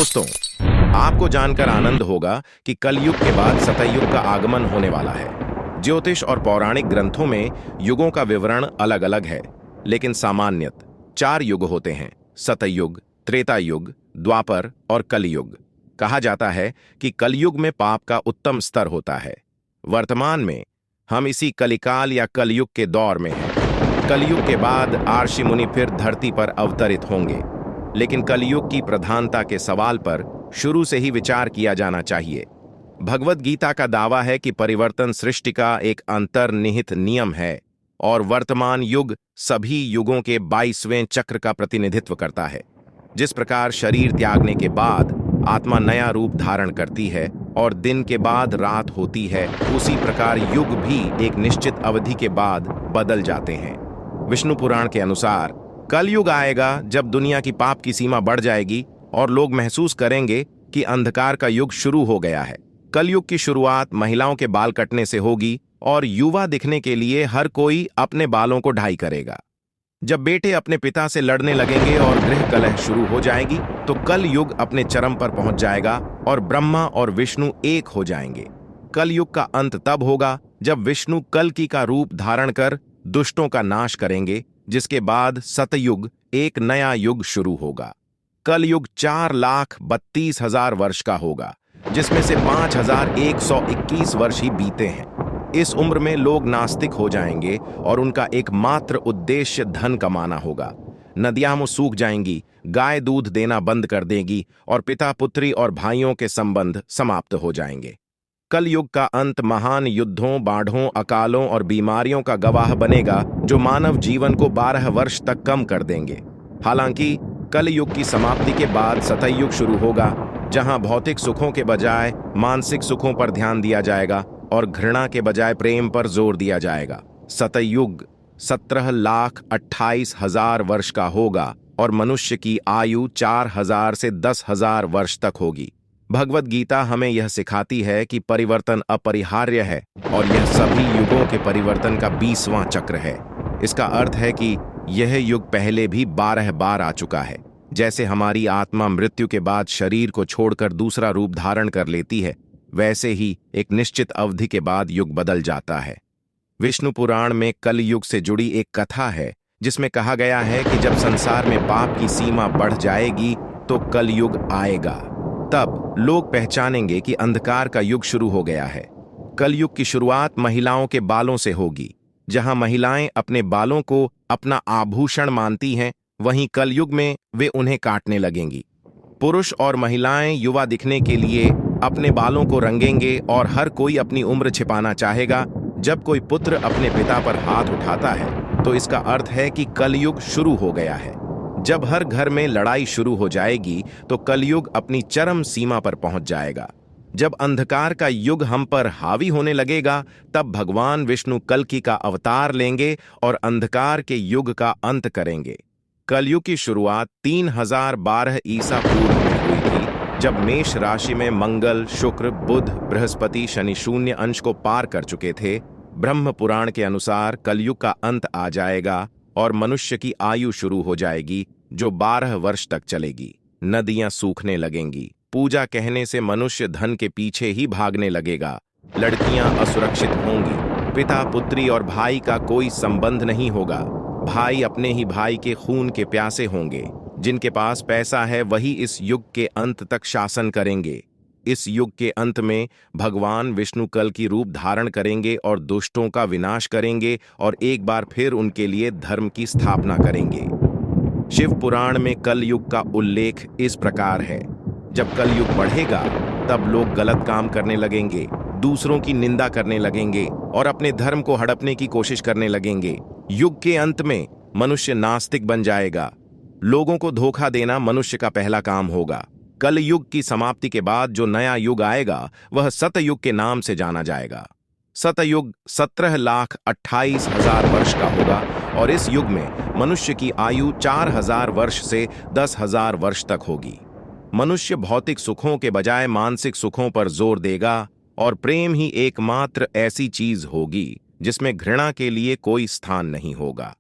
दोस्तों, आपको जानकर आनंद होगा कि कलयुग के बाद सतयुग का आगमन होने वाला है। ज्योतिष और पौराणिक ग्रंथों में युगों का विवरण अलग अलग है, लेकिन सामान्यत 4 युग होते हैं: सतयुग, त्रेता युग, द्वापर और कलयुग। कहा जाता है कि कलयुग में पाप का उत्तम स्तर होता है। वर्तमान में हम इसी कलिकाल या कलयुग के दौर में हैं। कलयुग के बाद आर्षि मुनि फिर धरती पर अवतरित होंगे, लेकिन कलयुग की प्रधानता के सवाल पर शुरू से ही विचार किया जाना चाहिए। भगवद गीता का दावा है कि परिवर्तन सृष्टि का एक अंतर्निहित नियम है और वर्तमान युग सभी युगों के 22वें चक्र का प्रतिनिधित्व करता है। जिस प्रकार शरीर त्यागने के बाद आत्मा नया रूप धारण करती है और दिन के बाद रात होती है, उसी प्रकार युग भी एक निश्चित अवधि के बाद बदल जाते हैं। विष्णु पुराण के अनुसार कलयुग आएगा जब दुनिया की पाप की सीमा बढ़ जाएगी और लोग महसूस करेंगे कि अंधकार का युग शुरू हो गया है। कलयुग की शुरुआत महिलाओं के बाल कटने से होगी और युवा दिखने के लिए हर कोई अपने बालों को ढाई करेगा। जब बेटे अपने पिता से लड़ने लगेंगे और गृह कलह शुरू हो जाएगी, तो कल युग अपने चरम पर पहुंच जाएगा और ब्रह्मा और विष्णु एक हो जाएंगे। कलयुग का अंत तब होगा जब विष्णु कल्कि का रूप धारण कर दुष्टों का नाश करेंगे, जिसके बाद सतयुग एक नया युग शुरू होगा। कलयुग 4,32,000 वर्ष का होगा, जिसमें से 5,121 वर्ष ही बीते हैं। इस उम्र में लोग नास्तिक हो जाएंगे और उनका एकमात्र उद्देश्य धन कमाना होगा। नदियां सूख जाएंगी, गाय दूध देना बंद कर देगी और पिता पुत्री और भाइयों के संबंध समाप्त हो जाएंगे। कलयुग का अंत महान युद्धों, बाढ़ों, अकालों और बीमारियों का गवाह बनेगा, जो मानव जीवन को 12 वर्ष तक कम कर देंगे। हालांकि कलयुग की समाप्ति के बाद सतयुग शुरू होगा, जहां भौतिक सुखों के बजाय मानसिक सुखों पर ध्यान दिया जाएगा और घृणा के बजाय प्रेम पर जोर दिया जाएगा। सतयुग 17,28,000 वर्ष का होगा और मनुष्य की आयु 4,000 से 10,000 वर्ष तक होगी। भगवद गीता हमें यह सिखाती है कि परिवर्तन अपरिहार्य है और यह सभी युगों के परिवर्तन का 20वां चक्र है। इसका अर्थ है कि यह युग पहले भी 12 बार आ चुका है। जैसे हमारी आत्मा मृत्यु के बाद शरीर को छोड़कर दूसरा रूप धारण कर लेती है, वैसे ही एक निश्चित अवधि के बाद युग बदल जाता है। विष्णु पुराण में कलयुग से जुड़ी एक कथा है, जिसमें कहा गया है कि जब संसार में पाप की सीमा बढ़ जाएगी तो कलयुग आएगा। तब लोग पहचानेंगे कि अंधकार का युग शुरू हो गया है। कलयुग की शुरुआत महिलाओं के बालों से होगी। जहां महिलाएं अपने बालों को अपना आभूषण मानती हैं, वहीं कलयुग में वे उन्हें काटने लगेंगी। पुरुष और महिलाएं युवा दिखने के लिए अपने बालों को रंगेंगे और हर कोई अपनी उम्र छिपाना चाहेगा। जब कोई पुत्र अपने पिता पर हाथ उठाता है, तो इसका अर्थ है कि कलयुग शुरू हो गया है। जब हर घर में लड़ाई शुरू हो जाएगी, तो कलयुग अपनी चरम सीमा पर पहुंच जाएगा। जब अंधकार का युग हम पर हावी होने लगेगा, तब भगवान विष्णु कल्कि का अवतार लेंगे और अंधकार के युग का अंत करेंगे। कलयुग की शुरुआत 3012 ईसा पूर्व में हुई थी, जब मेष राशि में मंगल, शुक्र, बुध, बृहस्पति, शनि शून्य अंश को पार कर चुके थे। ब्रह्म पुराण के अनुसार कलयुग का अंत आ जाएगा और मनुष्य की आयु शुरू हो जाएगी, जो 12 वर्ष तक चलेगी। नदियां सूखने लगेंगी। पूजा कहने से मनुष्य धन के पीछे ही भागने लगेगा। लड़कियां असुरक्षित होंगी। पिता पुत्री और भाई का कोई संबंध नहीं होगा। भाई अपने ही भाई के खून के प्यासे होंगे। जिनके पास पैसा है, वही इस युग के अंत तक शासन करेंगे। इस युग के अंत में भगवान विष्णु कल की रूप धारण करेंगे और दुष्टों का विनाश करेंगे और एक बार फिर उनके लिए धर्म की स्थापना करेंगे। शिव पुराण में कलयुग का उल्लेख इस प्रकार है: जब कलयुग बढ़ेगा, तब लोग गलत काम करने लगेंगे, दूसरों की निंदा करने लगेंगे और अपने धर्म को हड़पने की कोशिश करने लगेंगे। युग के अंत में मनुष्य नास्तिक बन जाएगा। लोगों को धोखा देना मनुष्य का पहला काम होगा। कलयुग की समाप्ति के बाद जो नया युग आएगा, वह सतयुग के नाम से जाना जाएगा। सतयुग 17,28,000 वर्ष का होगा और इस युग में मनुष्य की आयु 4,000 वर्ष से 10,000 वर्ष तक होगी। मनुष्य भौतिक सुखों के बजाय मानसिक सुखों पर जोर देगा और प्रेम ही एकमात्र ऐसी चीज होगी जिसमें घृणा के लिए कोई स्थान नहीं होगा।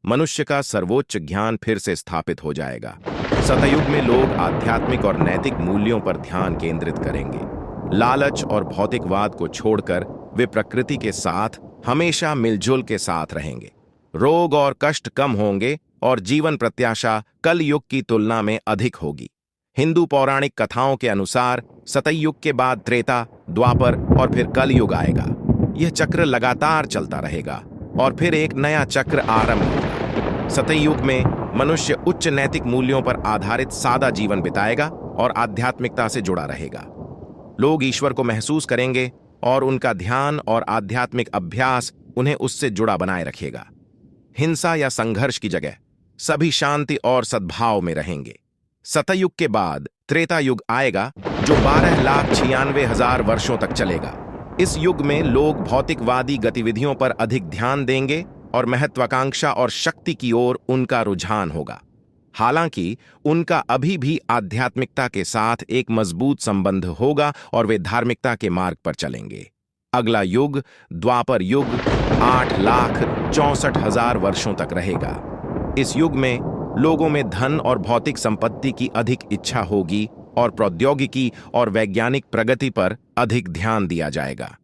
मनुष्य का सर्वोच्च ज्ञान फिर से स्थापित हो जाएगा। सतयुग में लोग आध्यात्मिक और नैतिक मूल्यों पर ध्यान केंद्रित करेंगे। लालच और भौतिकवाद को छोड़कर वे प्रकृति के साथ हमेशा मिलजुल के साथ रहेंगे। रोग और कष्ट कम होंगे और जीवन प्रत्याशा कल युग की तुलना में अधिक होगी। हिंदू पौराणिक कथाओं के अनुसार सतयुग के बाद त्रेता, द्वापर और फिर कल युग आएगा। यह चक्र लगातार चलता रहेगा और फिर एक नया चक्र आरंभ होगा। सतयुग में मनुष्य उच्च नैतिक मूल्यों पर आधारित सादा जीवन बिताएगा और आध्यात्मिकता से जुड़ा रहेगा। लोग ईश्वर को महसूस करेंगे और उनका ध्यान और आध्यात्मिक अभ्यास उन्हें उससे जुड़ा बनाए रखेगा। हिंसा या संघर्ष की जगह सभी शांति और सद्भाव में रहेंगे। सतयुग के बाद त्रेता युग आएगा जो 12,96,000 वर्षों तक चलेगा। इस युग में लोग भौतिकवादी गतिविधियों पर अधिक ध्यान देंगे और महत्वाकांक्षा और शक्ति की ओर उनका रुझान होगा। हालांकि उनका अभी भी आध्यात्मिकता के साथ एक मजबूत संबंध होगा और वे धार्मिकता के मार्ग पर चलेंगे। अगला युग द्वापर युग 8,64,000 वर्षों तक रहेगा। इस युग में लोगों में धन और भौतिक संपत्ति की अधिक इच्छा होगी और प्रौद्योगिकी और वैज्ञानिक प्रगति पर अधिक ध्यान दिया जाएगा।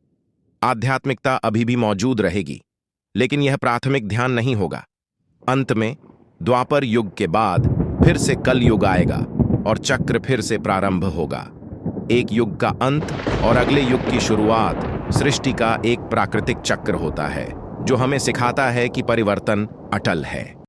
आध्यात्मिकता अभी भी मौजूद रहेगी, लेकिन यह प्राथमिक ध्यान नहीं होगा। अंत में द्वापर युग के बाद फिर से कल युग आएगा और चक्र फिर से प्रारंभ होगा। एक युग का अंत और अगले युग की शुरुआत सृष्टि का एक प्राकृतिक चक्र होता है जो हमें सिखाता है कि परिवर्तन अटल है।